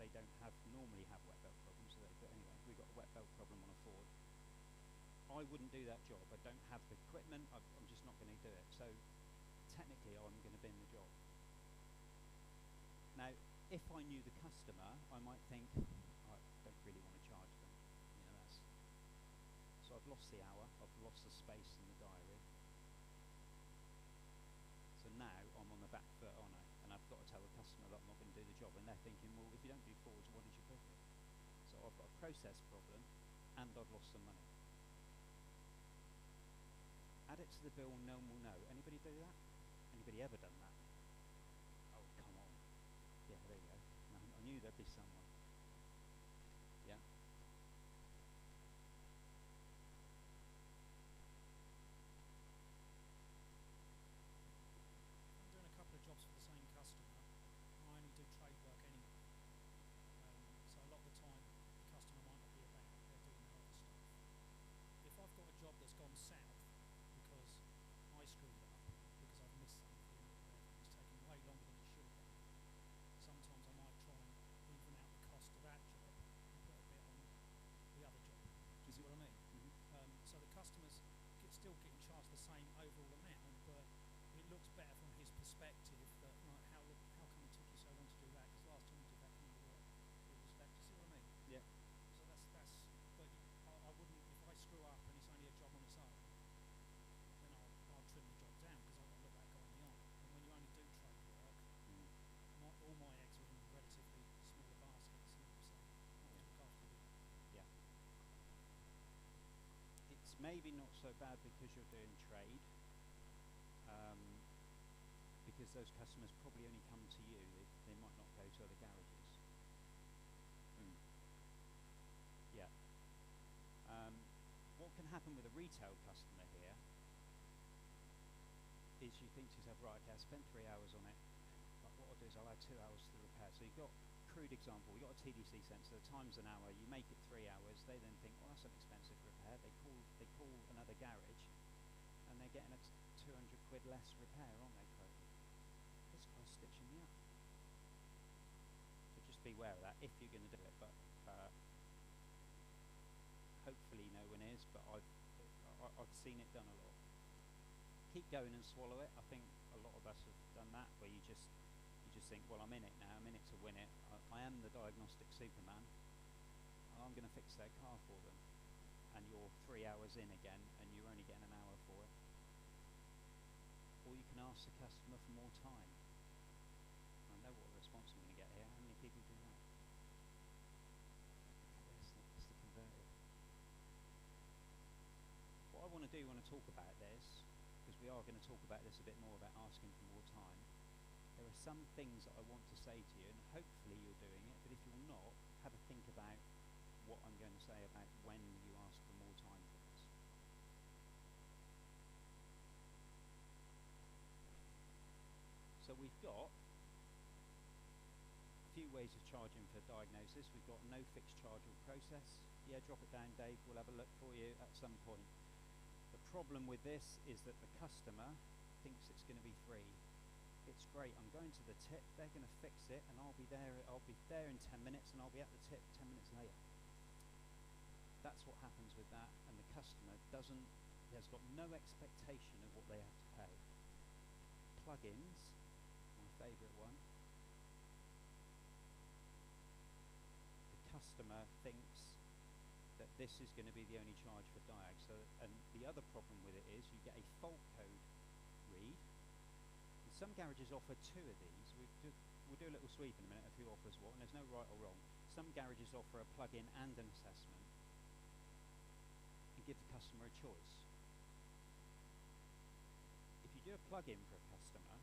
they don't normally have wet belt problems. But anyway, we've got a wet belt problem on a Ford. I wouldn't do that job. I don't have the equipment. I'm just not going to do it. So technically, I'm going to bin the job. Now, if I knew the customer, I might think, I don't really want to charge them. So I've lost the hour. I've lost the space in the diary. So now I'm on the back foot, aren't I? And I've got to tell the customer that I'm not going to do the job. And they're thinking, well, if you don't do Fords, why did you book it? So I've got a process problem, and I've lost some money. Add it to the bill and no one will know. Anybody do that? Anybody ever done that? Oh, come on. Yeah, there you go. I knew there'd be someone. Yeah. I'm doing a couple of jobs for the same customer. I only do trade work anyway. So a lot of the time, the customer might not be about. They're doing their other stuff. If I've got a job that's gone south because I screwed up, because I've missed something, or whatever, it's taking way longer than it should have done, sometimes I might try and even out the cost of that job and put a bit on the other job. Do you see what I mean? So the customer's still getting charged the same overall amount, but it looks better from his perspective that, like, how come it took you so long to do that? Because last time you did that kind of work, it was that. Do you see what I mean? Yeah. So that's. But I wouldn't, if I screw up and it's only a job on its own, then I'll trim the job down because I've got to look that guy in the eye. And when you only do trade work, all my eggs are in relatively smaller baskets, so I have to look after them. Yeah. It's maybe not so bad because you're doing trade, because those customers probably only come to you. They might not go to other garages. Yeah. What can happen with a retail customer here is you think to yourself, right, okay, I spent 3 hours on it, but what I'll do is I'll add 2 hours to the repair. So you've got, crude example, you've got a TDC sensor, times an hour, you make it 3 hours, they then think, well, that's an expensive repair. They call another garage, and they're getting a 200 quid less repair, aren't they, quoted? This guy's stitching me up. So just beware of that if you're going to do it, but hopefully no one is, but I've seen it done a lot. Keep going and swallow it. I think a lot of us have done that, where you just think, well, I'm in it now, I'm in it to win it. I am the diagnostic Superman, and I'm going to fix their car for them. And you're 3 hours in again, and you're only getting an hour for it. Or you can ask the customer for more time. I know what response I'm going to get here. How many people do that? It's the converted. What I want to do when I talk about this, because we are going to talk about this a bit more, about asking for more time, there are some things that I want to say to you, and hopefully you're doing it, but if you're not, have a think about what I'm going to say about when you ask for more time for this. So we've got a few ways of charging for diagnosis. We've got no fixed charge or process. Yeah, drop it down, Dave, we'll have a look for you at some point. The problem with this is that the customer thinks it's going to be free. It's great, I'm going to the tip, they're going to fix it, and I'll be there in 10 minutes, and I'll be at the tip 10 minutes later. That's what happens with that, and the customer has got no expectation of what they have to pay. Plugins, my favourite one. The customer thinks that this is going to be the only charge for Diag. So, and the other problem with it is you get a fault code read. And some garages offer 2 of these. We'll do a little sweep in a minute of who offers what, and there's no right or wrong. Some garages offer a plug-in and an assessment and give the customer a choice. If you do a plug-in for a customer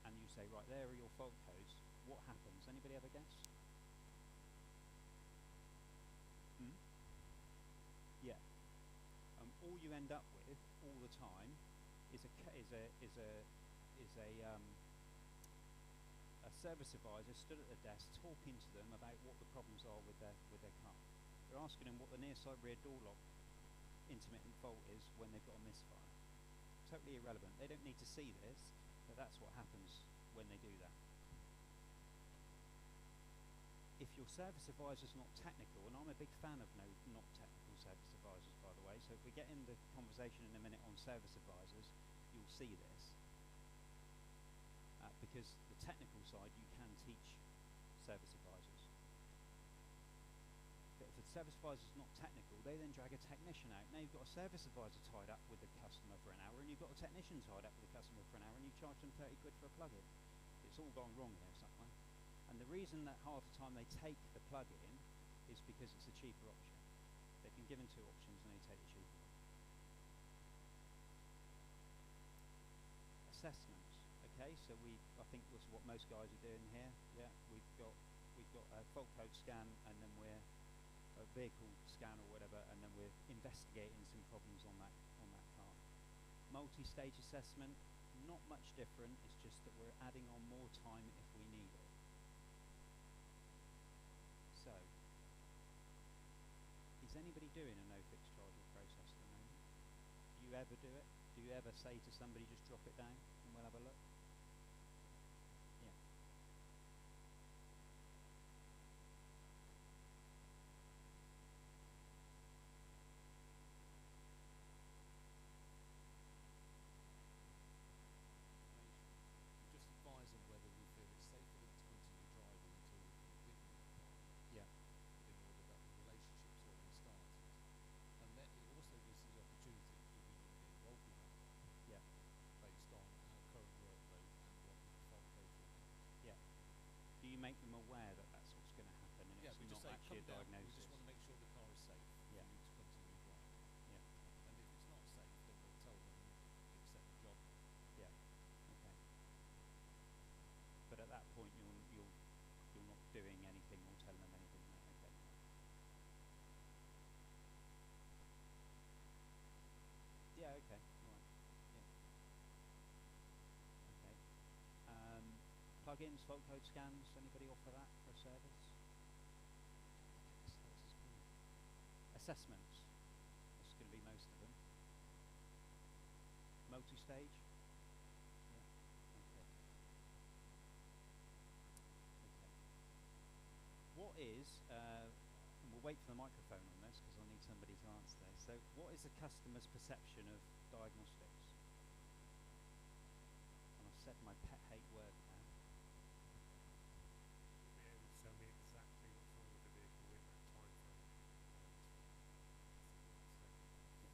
and you say, right, there are your fault codes, what happens? Anybody have a guess? Yeah. All you end up with all the time is a service advisor stood at the desk talking to them about what the problems are with their car. They're asking them what the near side rear door lock intermittent fault is when they've got a misfire. Totally irrelevant. They don't need to see this, but that's what happens when they do that. If your service advisor's not technical, and I'm a big fan of not technical service advisors, by the way, so if we get in the conversation in a minute on service advisors, you'll see this. Because the technical side, you can teach service advisors. But if the service advisor's not technical, they then drag a technician out. Now you've got a service advisor tied up with the customer for an hour, and you've got a technician tied up with the customer for an hour, and you charge them 30 quid for a plug-in. It's all gone wrong here somewhere. And the reason that half the time they take the plug-in is because it's a cheaper option. They've been given two options and they take the cheaper one. Assessments. Okay, so I think that's what most guys are doing here. Yeah, we've got a fault code scan, and then we're a vehicle scan or whatever, and then we're investigating some problems on that car. Multi-stage assessment, not much different. It's just that we're adding on more time if we need it. So, is anybody doing a no fixed chargeable process at the moment? Do you ever do it? Do you ever say to somebody, just drop it down and we'll have a look? Yeah. Just advise them whether we feel it's safe for them to continue driving until we can give them that part. Yeah. In order that the relationship's already started. And then it also gives us the opportunity if we can get involved with that part. Yeah. Based on our current workload and what the fault code forecast. Yeah. Do you make them aware that that's what's going to happen, and Yeah, it's we just not say, actually come a down, we diagnosis? just want to make sure the car is safe Yeah. for you to continue driving. Yeah. And if it's not safe, then we'll tell them and accept the job. Yeah. Okay. But at that point, you're not doing anything or telling them anything. No? Okay. Yeah. Okay. All right. Yeah. Okay. Plugins, fault code scans. Anybody offer that for a service? Assessments. That's going to be most of them. Multi-stage. Yeah. Okay. Okay. What is, and we'll wait for the microphone on this because I'll need somebody to answer this. So, what is the customer's perception of diagnostics? And I've said my pet hate word now. Be able to tell me exactly what's wrong with the vehicle in that time frame.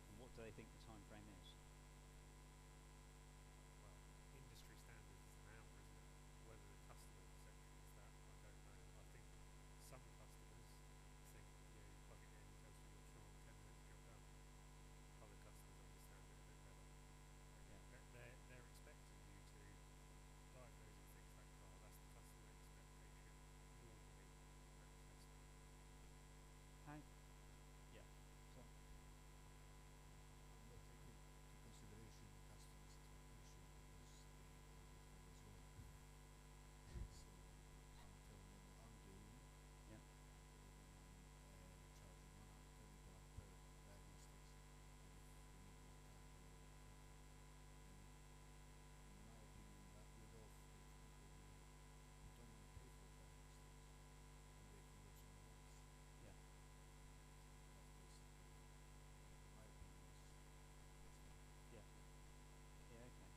And what do they think the time frame is? Well, industry standard is an hour, isn't it? Whether the customer perception is that, I don't know. I think some customers think, yeah, you plug it in, it goes through your tron, 10 minutes, you're done. Other customers understand it a bit better. Yeah. They're expecting you to diagnose and fix that car. That's the customer expectation normally at assessment. How? Yeah. So, I'm not taking into consideration customers' expectation because they always know as well. So I'm telling them what I'm doing. yeah. I'm telling them I'm charging 120 per diagnostics. And if we need more time, we will come. And in my opinion, that would off the people who don't want to pay for diagnostics and they can go somewhere else. Yeah. That's basically my opinion is Yeah. Yeah. Okay.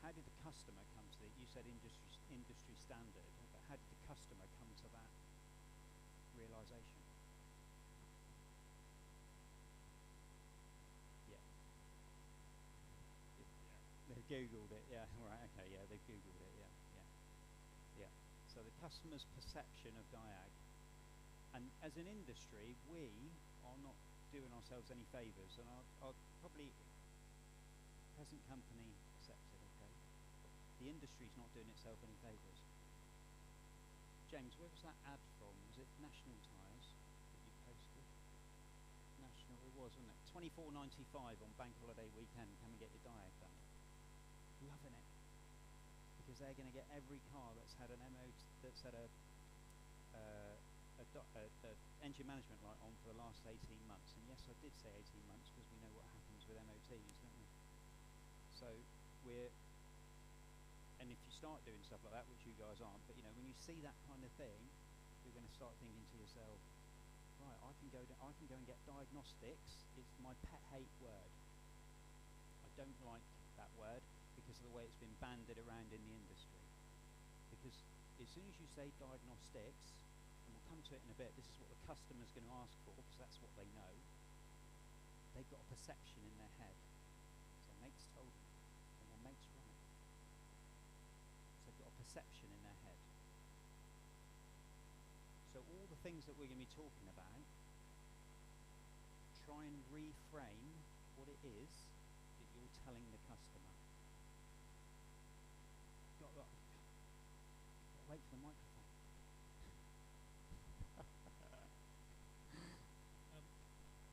How did the customer come to it? You said industry standard, but how did the customer come to that realization? Yeah. They've Googled it. Yeah. Right. Okay. Yeah. They've Googled it. Yeah. Yeah. Yeah. So the customer's perception of Diag, and as an industry, we are not doing ourselves any favours, and I'll probably present company accepted. Okay. The industry's not doing itself any favours. James, where was that ad from? Was it National Tyres that you posted? National, it was, wasn't it? £24.95 on Bank Holiday weekend. Come and get your Diag done. Loving it, because they're going to get every car that's had an MOT, that's had a engine management light on for the last 18 months. And yes, I did say 18 months because we know what happens with MOTs, don't we? So we're, and and if you start doing stuff like that, which you guys aren't, but when you see that kind of thing, you're going to start thinking to yourself, right, I can go and get diagnostics. It's my pet hate word. I don't like that word because of the way it's been banded around in the industry. Because as soon as you say diagnostics, and we'll come to it in a bit, this is what the customer's going to ask for because that's what they know. They've got a perception in their head. So mate's told them, and well, mate's right. So they've got a perception in their head. So all the things that we're going to be talking about, try and reframe what it is that you're telling the customer. Got to wait for the microphone.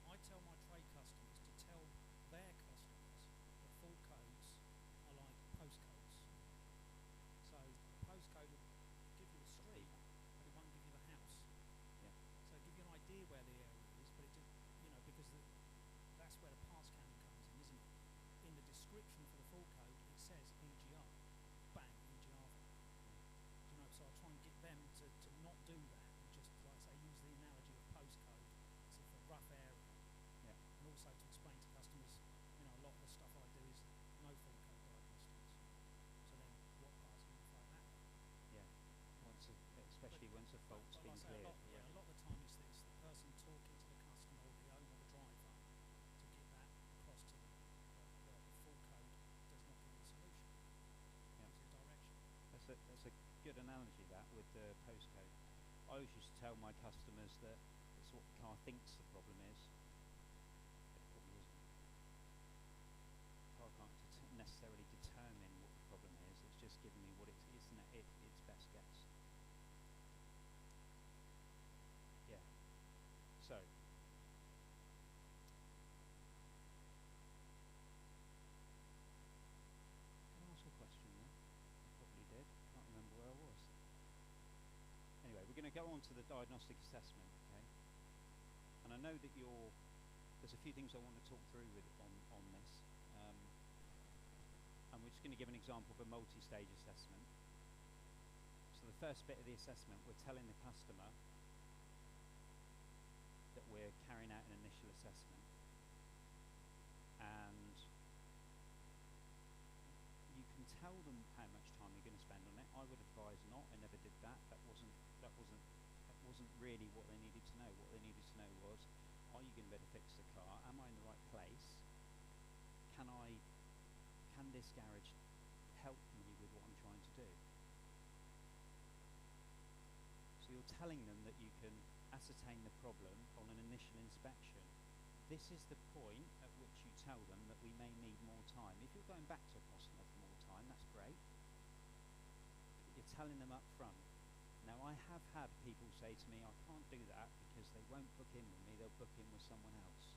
I tell my trade customers to tell their customers that fault codes are like postcodes. So a postcode will give you a street, but it won't give you the house. Yeah. So give you an idea where the area is, but it just, because that's where the pass counting comes in, isn't it? In the description for the fault code, it says EGR. Bang, EGR. So I try and get them to not do that and just, like I say, use the analogy of postcode as if a rough area. Yeah. And also to explain to customers, a lot of the stuff I do is no fault code diagnostics. So then what parts can you throw that way? Yeah. Especially once a fault's But been like I say, cleared. a lot of the time it's the person talking to the customer or the owner, the driver, to get that across to them. But the full code does not give you a solution. It Yeah. gives you direction. That's a good analogy, that, with the postcode. I always used to tell my customers that it's what the car thinks the problem is, but it probably isn't. The car can't necessarily determine what the problem is. It's just giving me what its best guess. Yeah. So. Can I ask a question then? I probably did. Can't remember where I was. Anyway, we're going to go on to the diagnostic assessment, okay? And I know that there's a few things I want to talk through on this. And we're just going to give an example of a multi-stage assessment. So the first bit of the assessment, we're telling the customer that we're carrying out an initial assessment. And you can tell them how much time you're going to spend on it. I would advise not. I never did that. That wasn't really what they needed to know. What they needed to know was, are you going to be able to fix the car? Am I in the right place? Can this garage help me with what I'm trying to do? So you're telling them that you can ascertain the problem on an initial inspection. This is the point at which you tell them that we may need more time. If you're going back to a customer for more time, that's great. But you're telling them up front. Now, I have had people say to me, I can't do that because they won't book in with me, they'll book in with someone else.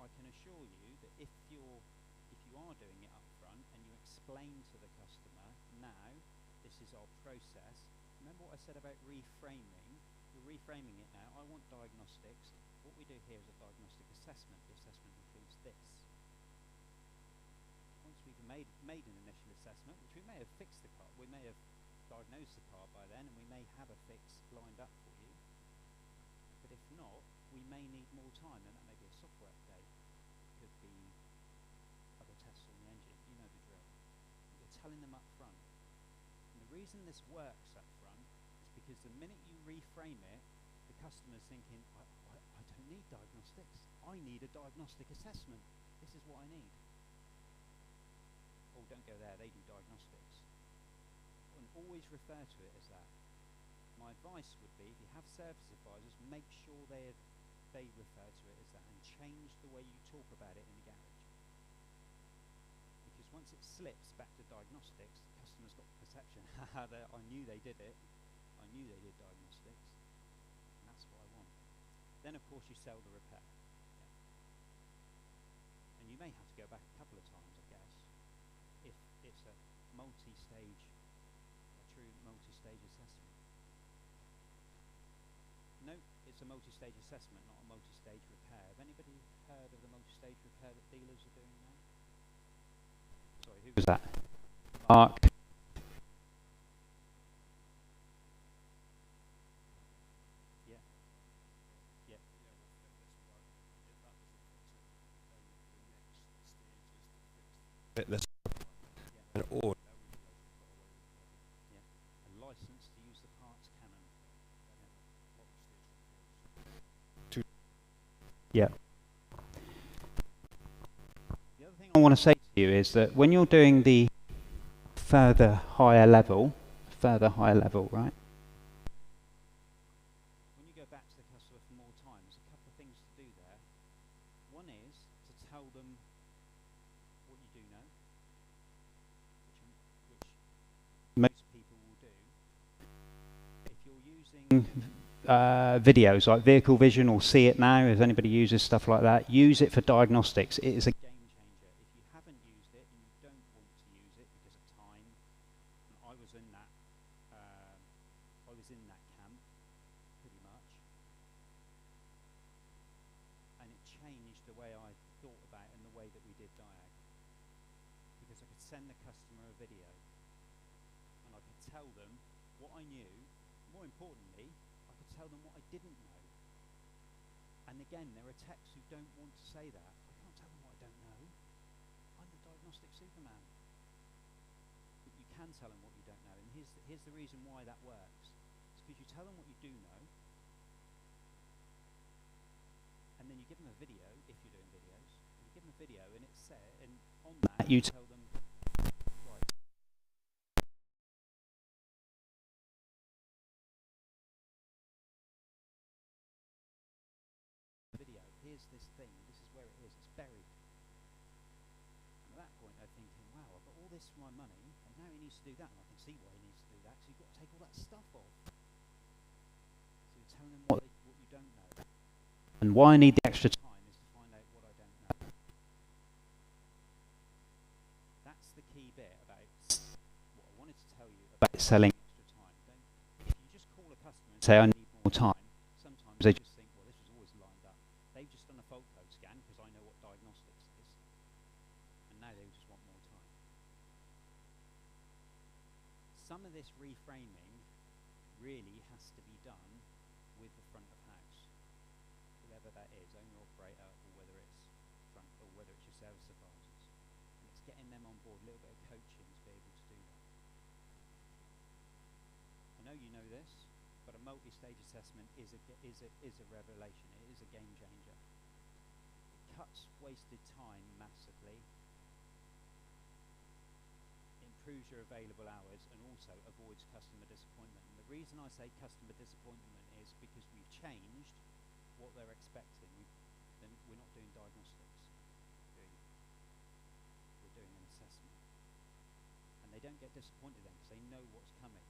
I can assure you that if you are doing it up front and you explain to the customer, now, this is our process. Remember what I said about reframing? We're reframing it now. I want diagnostics. What we do here is a diagnostic assessment. The assessment includes this. Once we've made an initial assessment, which we may have fixed the car, we may have diagnosed the car by then, and we may have a fix lined up for you. But if not, we may need more time, and that may be a software update. It could be other tests on the engine. You know the drill. You're telling them up front. And the reason this works up front is because the minute you reframe it, the customer's thinking, I don't need diagnostics. I need a diagnostic assessment. This is what I need. Oh, don't go there. They do diagnostics. And always refer to it as that. My advice would be, if you have service advisors, make sure they refer to it as that and change the way you talk about it in the garage. Because once it slips back to diagnostics, the customer's got the perception, I knew they did it. I knew they did diagnostics. And that's what I want. Then, of course, you sell the repair. Yeah. And you may have to go back a couple of times, I guess, if it's a true multi-stage assessment. No, it's a multi-stage assessment, not a multi-stage repair. Have anybody heard of the multi-stage repair that dealers are doing now? Sorry, who was that? Mark. Yeah. Yeah. That's Yeah. or Yeah. A license to use the parts canon. Yeah. The other thing I want to say to you is that when you're doing the higher level, right? When you go back to the customer for more time, there's a couple of things to do there. One is to tell them what you do know, which most people will do. If you're using videos like Vehicle Vision or See It Now, if anybody uses stuff like that, use it for diagnostics. It is a game changer. If you haven't used it and you don't want to use it because of time, and I was in that camp pretty much, and it changed the way I thought about it and the way that we did Diag, because I could send the customer a video and I could tell them what I knew. More importantly, I could tell them what I didn't know. And again, there are techs who don't want to say that. I can't tell them what I don't know. I'm the diagnostic superman. But you can tell them what you don't know, and here's the reason why that works. It's because you tell them what you do know, and then you give them a video, if you're doing videos, and you give them a video, and it's set, and on that you tell them, right, video, here's this thing, this is where it is, it's buried. And at that point they're thinking, wow, I've got all this for my money, and now he needs to do that, and I can see why he needs to do that, because you've got to take all that stuff off. So you're telling them what you don't know. And why I need the extra time is to find out what I don't know. That's the key bit about what I wanted to tell you about selling extra time. If you just call a customer and say, I need more time, sometimes they just think, well, this was always lined up. They've just done a fault code scan because I know what diagnostics is, and now they just want more time. Some of this reframing really has to be done with the front of house, whoever that is, owner operator, or whether it's your service advisors. And it's getting them on board, a little bit of coaching to be able to do that. I know you know this, but a multi-stage assessment is a revelation. It is a game changer. It cuts wasted time massively, improves your available hours, and also avoids customer disappointment. And the reason I say customer disappointment is because we've changed what they're expecting. We're not doing diagnostics. We're doing an assessment. And they don't get disappointed then because they know what's coming.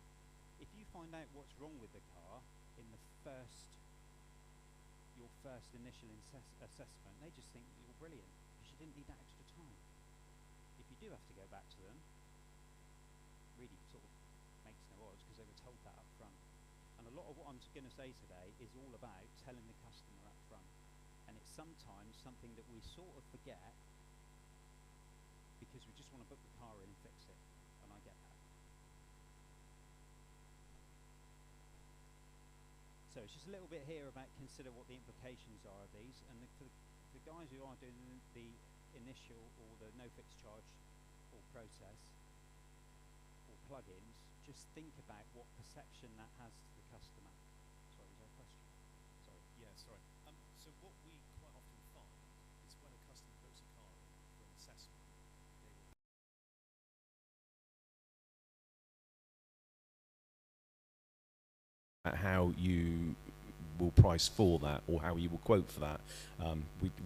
If you find out what's wrong with the car in your first initial assessment, they just think you're brilliant because you didn't need that extra time. If you do have to go back to them, really sort of makes no odds because they were told that up front. And a lot of what I'm going to say today is all about telling the customer up front. And it's sometimes something that we sort of forget because we just want to book the car in and fix it. And I get that. So it's just a little bit here about consider what the implications are of these. And for the guys who are doing the initial or the no fixed charge or process or plugins, just think about what perception that has to the customer. Sorry, was there a question? Sorry. Yeah, sorry. So what we quite often find is when a customer books a car in for an assessment, they will how you will price for that or how you will quote for that.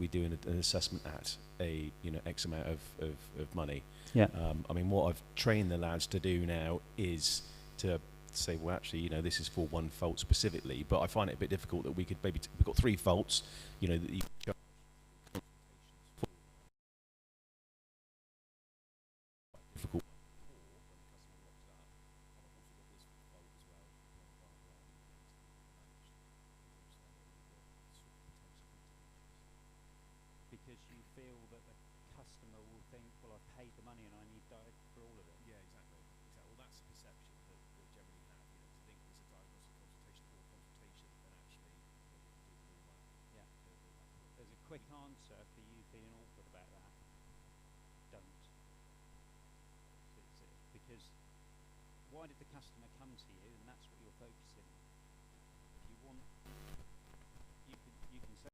We do an assessment at a X amount of money. Yeah. I mean, what I've trained the lads to do now is to say, well, actually, this is for one fault specifically, but I find it a bit difficult that we could maybe we've got 3 faults, that you charge difficult. Because you feel that the customer will think, well, I've paid the money and I need diag for all of it. Yeah, exactly. Well, that's the perception that generally have. To think it's a diagnostic consultation or consultation, then actually we can do all that. Yeah. There's a quick answer for you feeling awkward about that. Don't. Because why did the customer come to you? And that's what you're focusing on. If you want, you can say,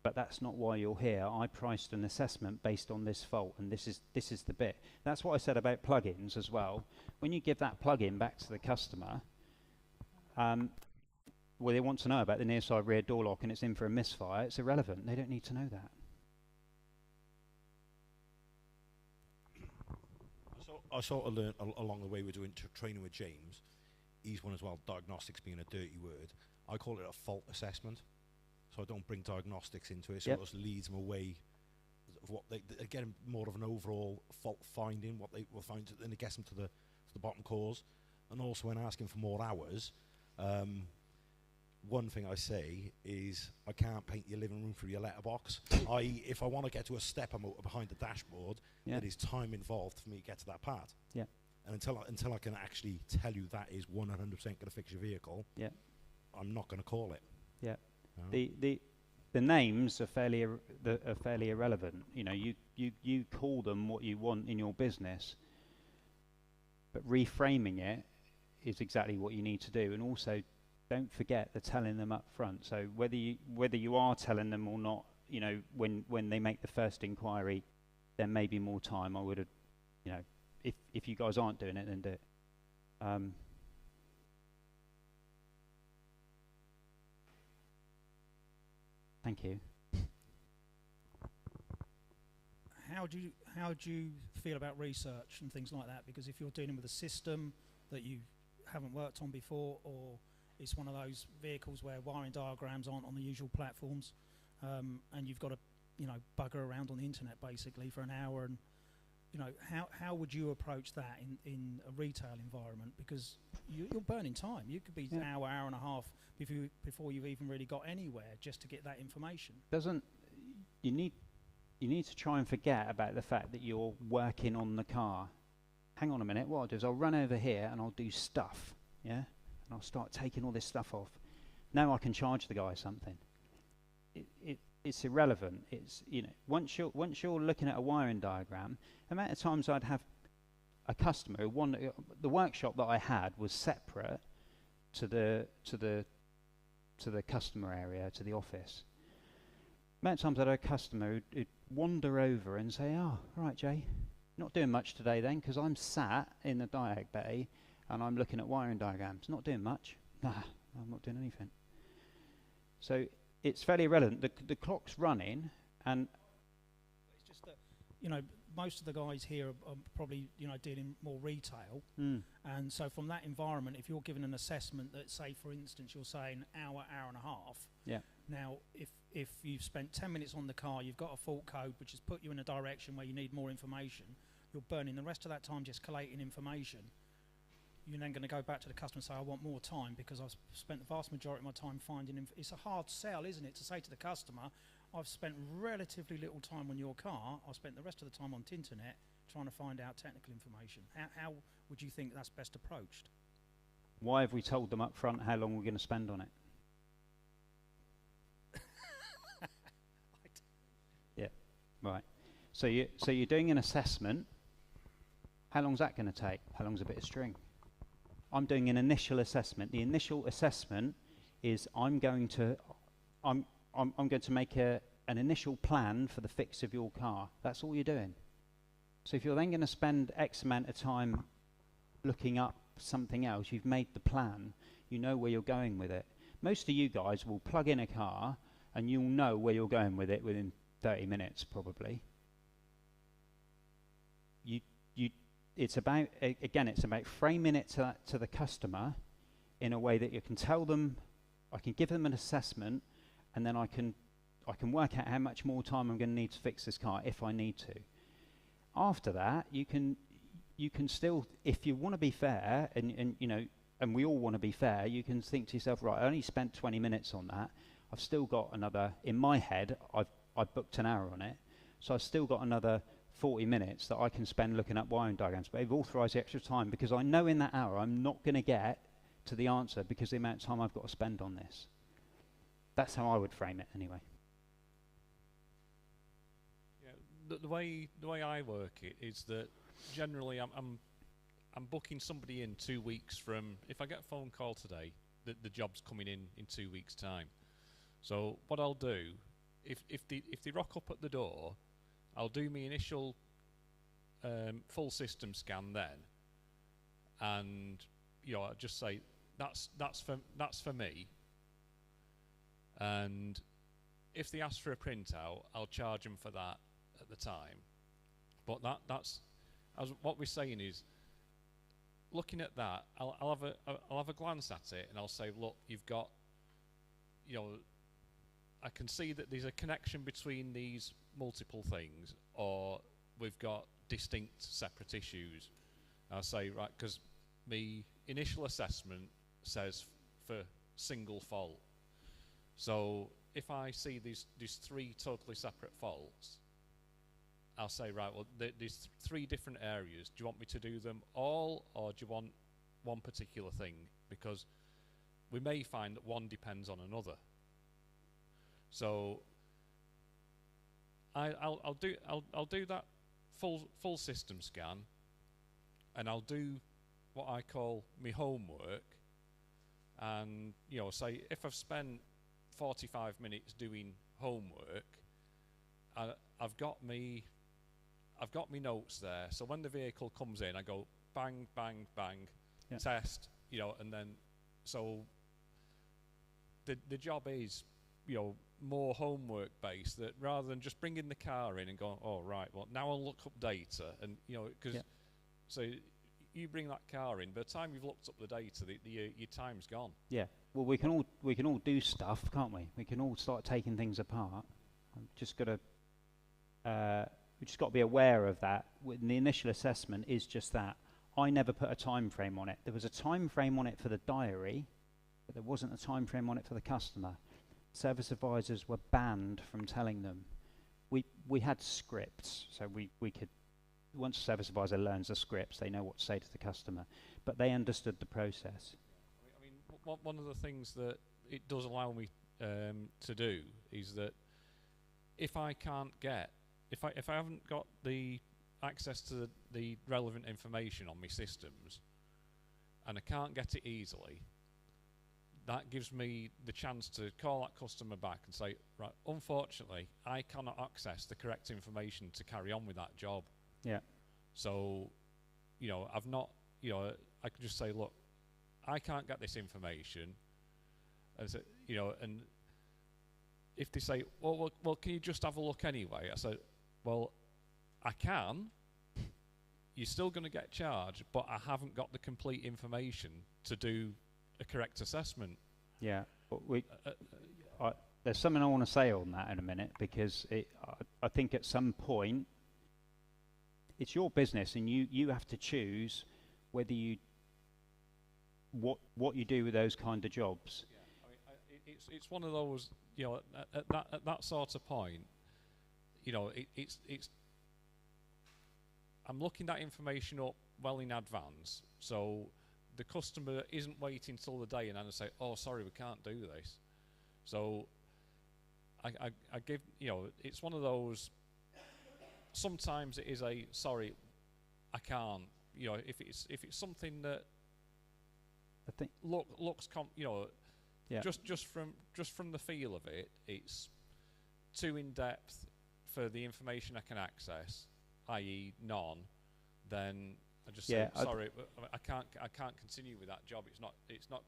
but that's not why you're here. I priced an assessment based on this fault, and this is the bit. That's what I said about plugins as well. When you give that plugin back to the customer, well, they want to know about the near side rear door lock and it's in for a misfire, it's irrelevant. They don't need to know that. I sort of learned along the way we're doing training with James. He's one as well, diagnostics being a dirty word. I call it a fault assessment. So I don't bring diagnostics into it, so it just leads them away of what they get more of an overall fault finding, what they will find, and it gets them to the bottom cause. And also when asking for more hours, one thing I say is I can't paint your living room through your letterbox. If I want to get to a stepper motor behind the dashboard, there is time involved for me to get to that part. Yeah. And until I can actually tell you that is 100% going to fix your vehicle, I'm not going to call it. Yeah. The names are fairly irrelevant. You know, you call them what you want in your business, but reframing it is exactly what you need to do. And also, don't forget the telling them up front. So whether you are telling them or not, you know, when they make the first inquiry, there may be more time. I would have, you know, if you guys aren't doing it, then do it. Thank you. How do you feel about research and things like that? Because if you're dealing with a system that you haven't worked on before, or it's one of those vehicles where wiring diagrams aren't on the usual platforms, and you've got to, you know, bugger around on the internet basically for an hour, and you know, how would you approach that in a retail environment? Because you're burning time. You could be an hour and a half before you've even really got anywhere just to get that information. You need to try and forget about the fact that you're working on the car. Hang on a minute, what I'll do is I'll run over here and I'll do stuff, yeah? And I'll start taking all this stuff off. Now I can charge the guy something. It's irrelevant. It's, you know, once you're looking at a wiring diagram, the amount of times I'd have a customer who wanted, the workshop that I had was separate to the customer area, to the office. The amount of times I had a customer who'd wander over and say, "Oh, right, Jay, not doing much today then, because I'm sat in the diag bay and I'm looking at wiring diagrams. Not doing much." Nah, I'm not doing anything. So it's fairly irrelevant. The clock's running, and it's just that, you know, most of the guys here are probably, you know, dealing more retail, and so from that environment, if you're given an assessment that, say, for instance, you're saying hour and a half. Yeah. Now, if you've spent 10 minutes on the car, you've got a fault code which has put you in a direction where you need more information. You're burning the rest of that time just collating information. You're then going to go back to the customer and say, "I want more time because I've spent the vast majority of my time finding." It's a hard sell, isn't it, to say to the customer, "I've spent relatively little time on your car. I've spent the rest of the time on Tinternet trying to find out technical information." How would you think that's best approached? Why have we told them up front how long we're going to spend on it? Yeah, right. So you're doing an assessment. How long's that going to take? How long's a bit of string? I'm doing an initial assessment. The initial assessment is I'm going to make an initial plan for the fix of your car. That's all you're doing. So if you're then going to spend X amount of time looking up something else, you've made the plan. You know where you're going with it. Most of you guys will plug in a car and you'll know where you're going with it within 30 minutes probably. It's about framing it to the customer in a way that you can tell them, I can give them an assessment, and then I can work out how much more time I'm going to need to fix this car if I need to. After that, you can still, if you want to be fair, and you know, and we all want to be fair, you can think to yourself, right, I only spent 20 minutes on that. I've still got another, in my head, I booked an hour on it, so I've still got another 40 minutes that I can spend looking at wiring diagrams, but they've authorised the extra time because I know in that hour I'm not going to get to the answer because of the amount of time I've got to spend on this. That's how I would frame it anyway. Yeah, the way I work it is that generally I'm booking somebody in 2 weeks from, if I get a phone call today, the job's coming in 2 weeks' time. So what I'll do, if they rock up at the door, I'll do my initial full system scan then, and I'll just say that's for me. And if they ask for a printout, I'll charge them for that at the time. But that's as what we're saying is, looking at that, I'll have a glance at it and I'll say, look, you've got, I can see that there's a connection between these multiple things, or we've got distinct separate issues. I'll say, right, because my initial assessment says for single fault. So if I see these 3 totally separate faults, I'll say, right, well, there's 3 different areas. Do you want me to do them all, or do you want one particular thing? Because we may find that one depends on another. So I'll do that full system scan, and I'll do what I call my homework. And say if I've spent 45 minutes doing homework, I've got me notes there. So when the vehicle comes in, I go bang, bang, bang, yeah. Test, and then so the job is more homework based, that rather than just bringing the car in and going, oh right, well now I'll look up data, and because so you bring that car in, by the time you've looked up the data, your time's gone. Yeah. Well, we can all do stuff, can't we? We can all start taking things apart. I've just got to we just got to be aware of that. The initial assessment is just that. I never put a time frame on it. There was a time frame on it for the diary, but there wasn't a time frame on it for the customer. Service advisors were banned from telling them. We had scripts, so we could, once a service advisor learns the scripts, they know what to say to the customer, but they understood the process. I mean, one of the things that it does allow me to do is that if I can't get, if I haven't got the access to the relevant information on my systems, and I can't get it easily, that gives me the chance to call that customer back and say, right, unfortunately, I cannot access the correct information to carry on with that job. Yeah. So, I've not, I could just say, look, I can't get this information, and so, and if they say, well, can you just have a look anyway? I said, well, I can. You're still going to get charged, but I haven't got the complete information to do a correct assessment. Yeah, but there's something I want to say on that in a minute, because I think at some point it's your business, and you have to choose whether what you do with those kind of jobs. Yeah, I mean, it's one of those, at that sort of point, it's I'm looking that information up well in advance, so the customer isn't waiting till the day and then say, oh, sorry, we can't do this. So I give, it's one of those, sometimes it is a, sorry, I can't, if it's something that I think looks yeah. just from the feel of it, it's too in depth for the information I can access, i.e. none, then I just say, sorry, I can't continue with that job. It's not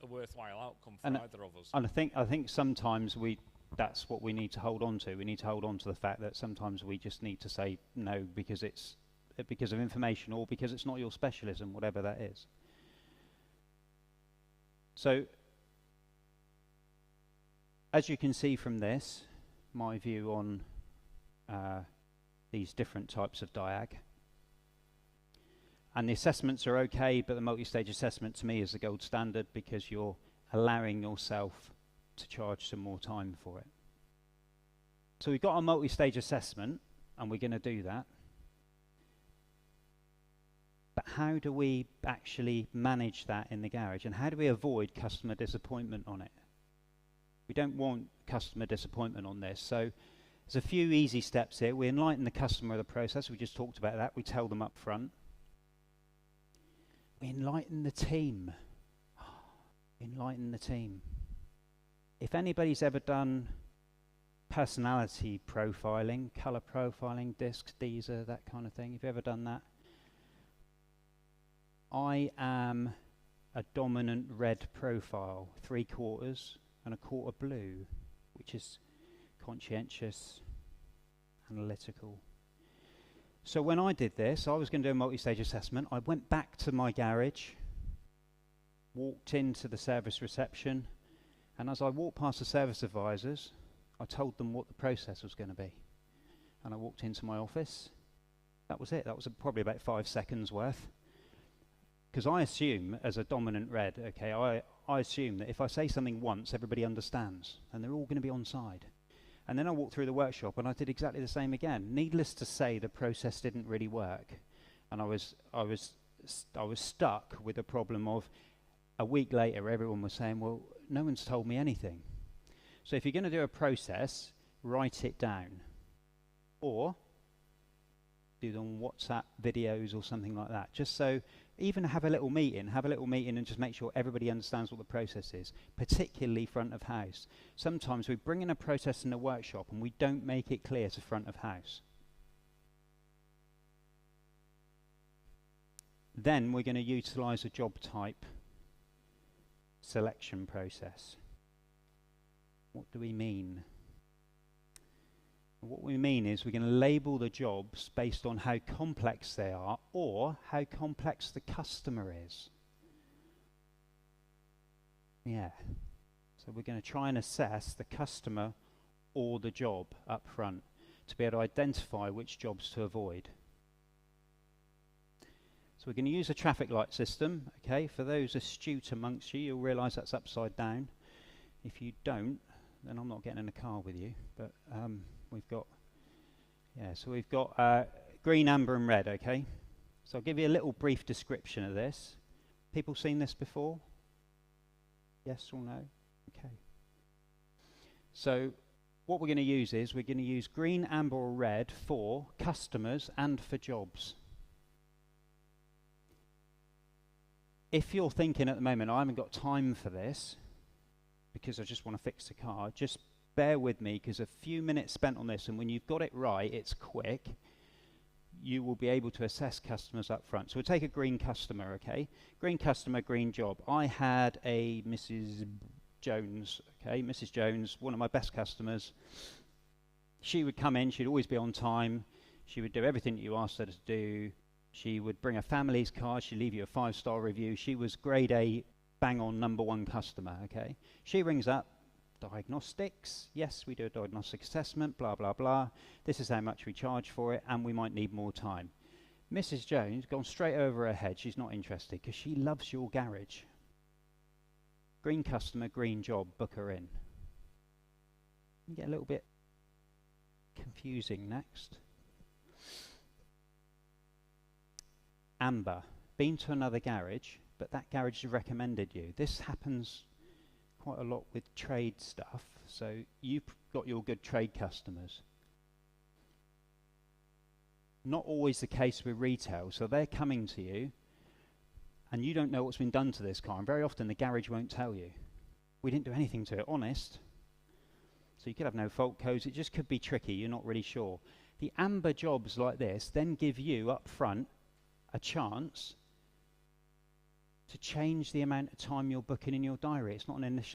a worthwhile outcome for either of us. And I think sometimes that's what we need to hold on to. We need to hold on to the fact that sometimes we just need to say no because it's because of information, or because it's not your specialism, whatever that is. So, as you can see from this, my view on these different types of diag. And the assessments are okay, but the multi-stage assessment to me is the gold standard, because you're allowing yourself to charge some more time for it. So we've got a multi-stage assessment, and we're going to do that. But how do we actually manage that in the garage, and how do we avoid customer disappointment on it? We don't want customer disappointment on this, so there's a few easy steps here. We enlighten the customer of the process. We just talked about that. We tell them up front. We enlighten the team. Enlighten the team. If anybody's ever done personality profiling, color profiling, discs, Deezer, that kind of thing, if you've ever done that, I am a dominant red profile, 3/4 and 1/4 blue, which is conscientious, analytical. So when I did this, I was going to do a multi-stage assessment. I went back to my garage, walked into the service reception, and as I walked past the service advisors, I told them what the process was going to be. And I walked into my office. That was it. That was probably about 5 seconds worth. Because I assume, as a dominant red, okay, I assume that if I say something once, everybody understands, and they're all going to be on side. And then I walked through the workshop, and I did exactly the same again. Needless to say, the process didn't really work, and I was stuck with the problem of a week later, everyone was saying, "Well, no one's told me anything." So if you're going to do a process, write it down, or do them on WhatsApp videos or something like that, just so. Even have a little meeting and just make sure everybody understands what the process is, particularly front of house. Sometimes we bring in a process in the workshop and we don't make it clear to front of house. Then we're going to utilize a job type selection process. What do we mean? What we mean is we're going to label the jobs based on how complex they are or how complex the customer is. Yeah. So we're going to try and assess the customer or the job up front to be able to identify which jobs to avoid. So we're going to use a traffic light system. Okay, for those astute amongst you, you'll realise that's upside down. If you don't, then I'm not getting in a car with you. But we've got green, amber and red, okay? So I'll give you a little brief description of this. People seen this before? Yes or no? Okay. So what we're going to use is we're going to use green, amber or red for customers and for jobs. If you're thinking at the moment, I haven't got time for this because I just want to fix the car, just bear with me, because a few minutes spent on this, and when you've got it right, it's quick, you will be able to assess customers up front. So we'll take a green customer, okay? Green customer, green job. I had a Mrs. Jones, okay? Mrs. Jones, one of my best customers. She would come in, she'd always be on time, she would do everything that you asked her to do, she would bring a family's card, she'd leave you a 5-star review, she was grade A, bang on #1 customer, okay? She rings up, diagnostics, yes, we do a diagnostic assessment, blah, blah, blah. This is how much we charge for it, and we might need more time. Mrs. Jones, gone straight over her head, she's not interested, because she loves your garage. Green customer, green job, book her in. You get a little bit confusing next. Amber, been to another garage, but that garage has recommended you. This happens quite a lot with trade stuff, so you've got your good trade customers. Not always the case with retail, so they're coming to you and you don't know what's been done to this car, and very often the garage won't tell you. We didn't do anything to it, honest. So you could have no fault codes, it just could be tricky, you're not really sure. The amber jobs like this then give you up front a chance to change the amount of time you're booking in your diary. It's not an initial